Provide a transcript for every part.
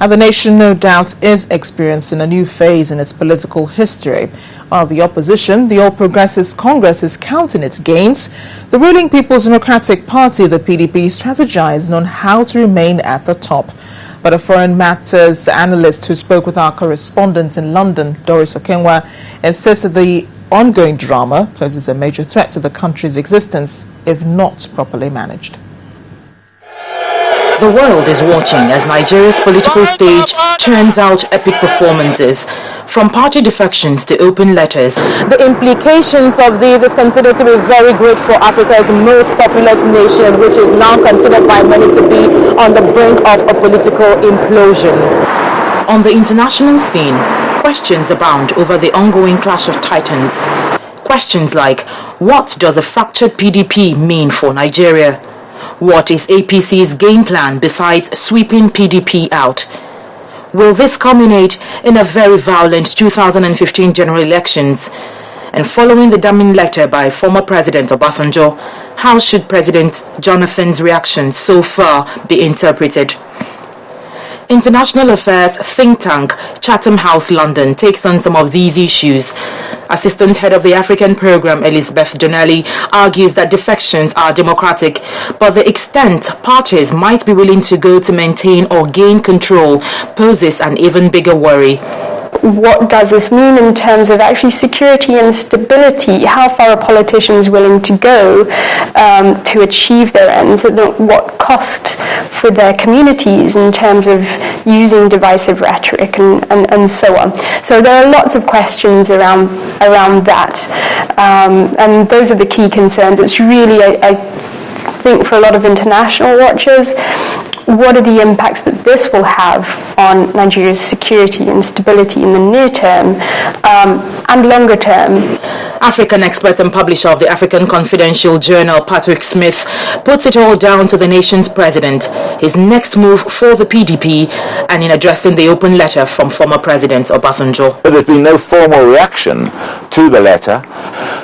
And the nation, no doubt, is experiencing a new phase in its political history. While the opposition, the All Progressives Congress, is counting its gains, the ruling People's Democratic Party, the PDP, is strategizing on how to remain at the top. But a foreign matters analyst who spoke with our correspondent in London, Doris Okenwa, insists that the ongoing drama poses a major threat to the country's existence if not properly managed. The world is watching as Nigeria's political stage churns out epic performances, from party defections to open letters. The implications of these is considered to be very great for Africa's most populous nation, which is now considered by many to be on the brink of a political implosion. On the international scene, questions abound over the ongoing clash of titans. Questions like, what does a fractured PDP mean for Nigeria? What is APC's game plan besides sweeping PDP out? Will this culminate in a very violent 2015 general elections? And following the damning letter by former President Obasanjo, how should President Jonathan's reaction so far be interpreted? International Affairs think tank Chatham House London takes on some of these issues. Assistant Head of the African Program, Elizabeth Donnelly, argues that defections are democratic, but the extent parties might be willing to go to maintain or gain control poses an even bigger worry. What does this mean in terms of actually security and stability? How far are politicians willing to go to achieve their ends, and at what cost for their communities in terms of using divisive rhetoric and so on? So there are lots of questions around that, and those are the key concerns. It's really, I think, for a lot of international watchers, what are the impacts that this will have on Nigeria's security and stability in the near term and longer term? African expert and publisher of the African Confidential Journal, Patrick Smith, puts it all down to the nation's president, his next move for the PDP, and in addressing the open letter from former President Obasanjo. There's been no formal reaction to the letter,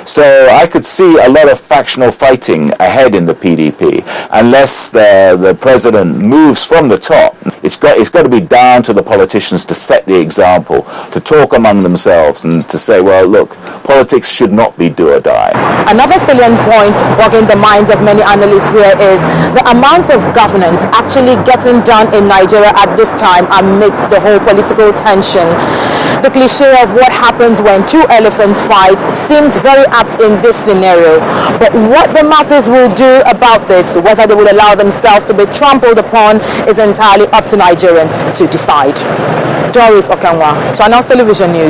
so I could see a lot of factional fighting ahead in the PDP unless the president moves from the top. It's got to be down to the politicians to set the example, to talk among themselves and to say, well, look, politics should not be do or die. Another salient point bogging the minds of many analysts here is the amount of governance actually getting done in Nigeria at this time amidst the whole political tension. The cliche of what happens when two elephants fight seems very apt in this scenario. But what the masses will do about this, whether they will allow themselves to be trampled upon, is entirely up to Nigerians to decide. Doris Okenwa, Channels Television News.